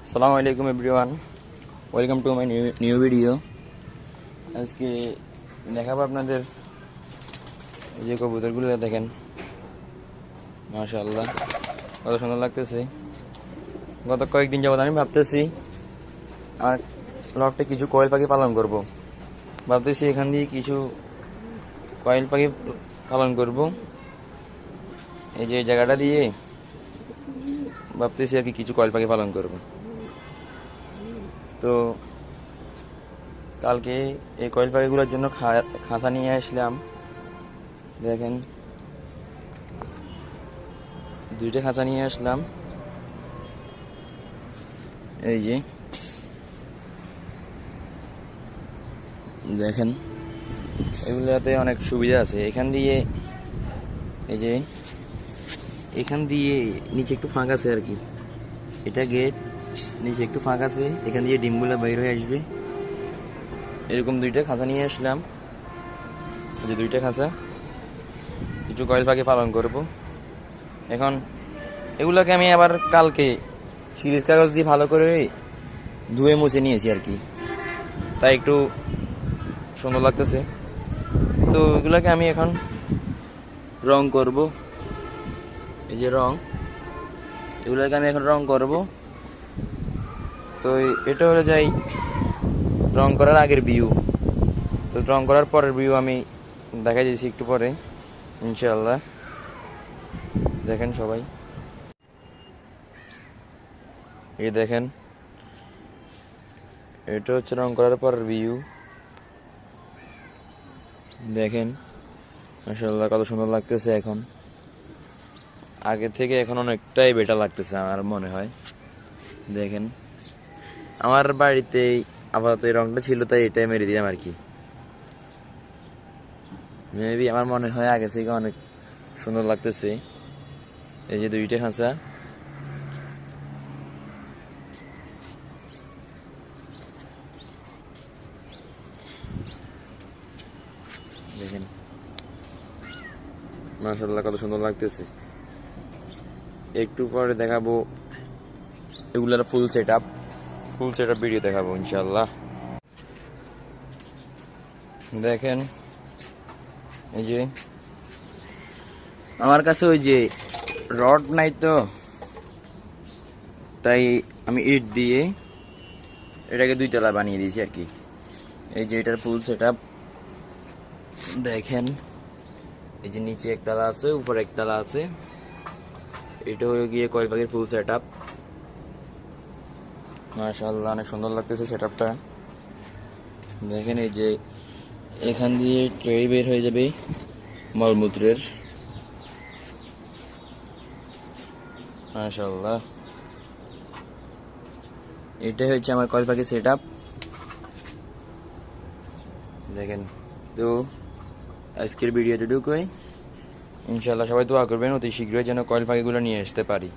আসসালামু আলাইকুম everyone, welcome to my new video. আজকে দেখাবো আপনাদের এই যে কবুতরগুলো দেখেন, মাশাআল্লাহ কত সুন্দর লাগতেছে। গত কয়েকদিন যাবত আমি ভাবতেছি আর লফটে কিছু কোয়েল পাখি পালন করব। ভাবতেছি এখান দিয়ে কিছু কোয়েল পাখি পালন করব, এই যে জায়গাটা দিয়ে ভাবতেছি আর কি কিছু কোয়েল পাখি পালন করব। তো কালকে এই কোয়েল পাখিগুলোর জন্য খাঁচা নিয়ে আসলাম। দেখেন, দুইটা খাঁচা নিয়ে আসলাম। এই যে দেখেন, এগুলোতে অনেক সুবিধা আছে। এখান দিয়ে এই যে এখান দিয়ে নিচে একটু ফাঁক আছে আর কি, এটা গেট, নিচে একটু ফাঁক আছে, এখান দিয়ে ডিমগুলো বাইর হয়ে আসবে। এরকম দুইটা খাঁচা নিয়ে আসলাম, যে দুইটা খাঁচা কিছু কোয়েল পাখি পালন করব। এখন এগুলোকে আমি আবার কালকে সিরিজ কাগজ দিয়ে ভালো করে ধুয়ে মুছে নিয়েছি আর কি, তাই একটু সুন্দর লাগতেছে। তো এগুলোকে আমি এখন রং করব, এই যে রং, এগুলোকে আমি এখন রং করব। তো এটা হলো যাই রং করার আগের ভিউ। তো রং করার পরের ভিউ আমি দেখা দিয়েছি একটু পরে ইনশাআল্লাহ। দেখেন সবাই, এই দেখেন, এটা হচ্ছে রং করার পরের ভিউ। দেখেন মাশাআল্লাহ কত সুন্দর লাগতেছে। এখন আগে থেকে এখন অনেকটাই বেটার লাগতেছে আমার মনে হয়। দেখেন, আমার বাড়িতে আপাতত এই রংটা ছিল, তাই এটাই মেরে দিলাম আর কি। মেবি আমার মনে হয় আগে থেকে অনেক সুন্দর লাগতেছে। এই যে দুইটা খাঁচা, দেখেন মাশাআল্লাহ কত সুন্দর লাগতেছে। একটু পরে দেখাবো এগুলার ফুল সেট আপ ভিডিও দেখাবো ইনশাআল্লাহ। দেখেন, এই যে আমার কাছে ওই যে রড নাই, তো তাই আমি ইট দিয়ে এটাকে দুই তলা বানিয়ে দিয়েছি আর কি। এই যে এটার ফুল সেট আপ দেখেন, এই যে নিচে একতলা আছে, উপরে একতলা আছে। এটা হয়ে গিয়ে কোয়েল পাখির ফুল সেট আপ। মাশাআল্লাহ অনেক সুন্দর লাগতেছে সেট আপটা। দেখেন, এই যে এখান দিয়ে ট্রে বের হয়ে যাবে মলমূত্রের। মাশাআল্লাহ, এটাই হচ্ছে আমার কোয়েল পাখির সেট আপ। দেখেন, তো আজকের ভিডিওতে ঢুকোই ইনশাআল্লাহ। সবাই দোয়া করবেন অতি শীঘ্রই যেন কোয়েল পাখিগুলো নিয়ে আসতে পারি।